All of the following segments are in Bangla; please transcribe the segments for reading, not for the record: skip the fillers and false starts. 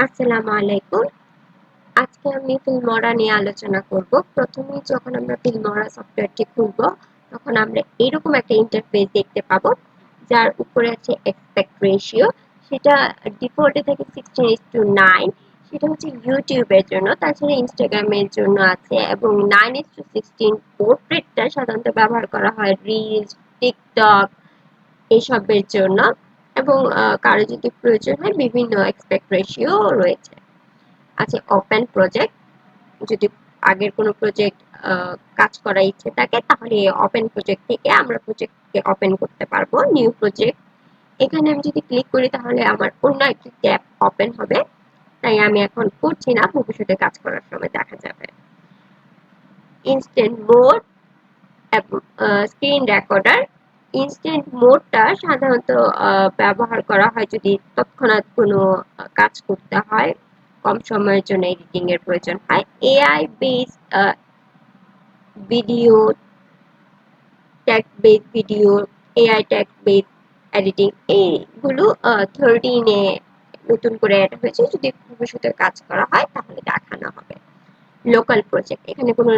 আসসালামু আলাইকুম। আজকে আমি ফিল্মোরা নিয়ে আলোচনা করব। প্রথমেই যখন আমরা ফিল্মোরা সফটওয়্যারটি খুলব, তখন আমরা এরকম একটা ইন্টারফেস দেখতে পাবো, যার উপরে আছে এক্সপেক্ট রেশিও। সেটা ডিফল্টে থাকে 16:9। সেটা হচ্ছে ইউটিউবের জন্য, তাছাড়া ইনস্টাগ্রামের জন্য আছে, এবং 9:16 পোর্ট্রেটটা সাধারণত ব্যবহার করা হয় রিলস, টিকটক এইসবের জন্য। এবং কারো যদি প্রয়োজন হয়, বিভিন্ন এক্সপেক্ট রেশিও রয়েছে। আছে ওপেন প্রজেক্ট। যদি আগের কোনো প্রজেক্ট কাজ করার ইচ্ছে থাকে, তাহলে ওপেন প্রজেক্ট থেকে আমরা প্রজেক্টকে ওপেন করতে পারবো। নিউ প্রজেক্ট, এখানে আমি যদি ক্লিক করি তাহলে আমার অন্য একটি ট্যাব ওপেন হবে, তাই আমি এখন করছি না, ভবিষ্যতে কাজ করার সময় দেখা যাবে। ইনস্ট্যান্ট মোড এবং স্ক্রিন রেকর্ডার। ইনস্ট্যান্ট মোডটা সাধারণত ব্যবহার করা হয় যদি তৎক্ষণাৎ কোনো কাজ করতে হয়, কম সময়ের জন্য এডিটিং এর প্রয়োজন হয়। AI based video, text based video, AI text based editing, এইগুলো 13 নতুন করে অ্যাড হয়েছে। যদি ভবিষ্যতে কাজ করা হয় তাহলে দেখানো হবে। লোকাল প্রজেক্ট, এখানে কোনো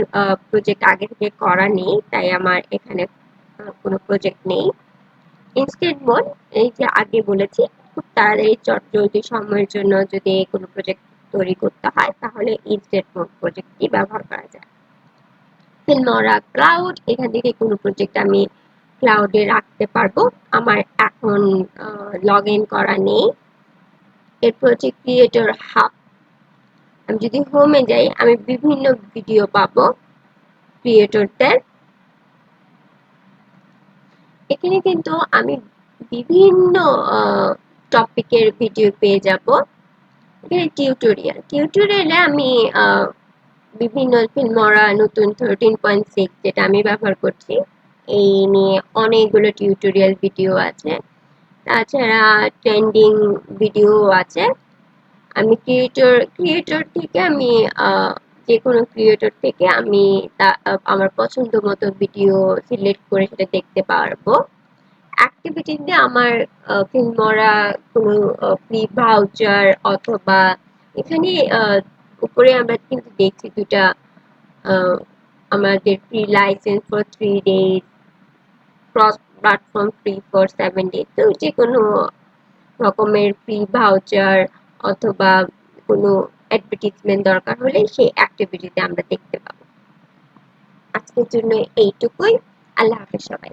প্রজেক্ট আগে থেকে করা নেই, তাই আমার এখানে কোনো প্রজেক্ট নেই। ইনস্ট্যান্ট মোড, এই যে আগে বলেছি, খুব তাড়াতাড়ি চটজলদি সময়ের জন্য যদি কোনো প্রজেক্ট তৈরি করতে হয়, তাহলে ইনস্ট্যান্ট মোড প্রজেক্টটি ব্যবহার করা যায়। ফিল্মোরা ক্লাউড, এখান থেকে কোনো প্রজেক্ট আমি ক্লাউডে রাখতে পারবো। আমার এখন লগ ইন করা নেই। এরপর হচ্ছে ক্রিয়েটর হাব। আমি যদি হোমে যাই, আমি বিভিন্ন ভিডিও পাবো ক্রিয়েটরদের। এখানে কিন্তু আমি বিভিন্ন টপিকের ভিডিও পেয়ে যাব। এখানে টিউটোরিয়ালে আমি বিভিন্ন ফিল্মোরা নতুন 13.6 যেটা আমি ব্যবহার করছি, এই নিয়ে অনেকগুলো টিউটোরিয়াল ভিডিও আছে। তাছাড়া ট্রেন্ডিং ভিডিও আছে। আমি ক্রিয়েটর থেকে আমি যে কোনো ক্রিয়েটর থেকে আমি আমার পছন্দ মতো ভিডিও সিলেক্ট করে সেটা দেখতে পারবো। অ্যাক্টিভিটিতে আমার ফিল্মোরা কোনো ফ্রি ভাউচার, অথবা এখানে উপরে আমরা কিন্তু দেখছি দুটা আমাদের free licence for 3 days, cross platform free for 7 days। তো যে কোনো রকমের ফ্রি ভাউচার অথবা কোনো অ্যাডভার্টাইজমেন্ট দরকার হলে সেই অ্যাক্টিভিটিতে আমরা দেখতে পাবো। আজকের জন্য এইটুকুই। আল্লাহ হাফেজ সবাই।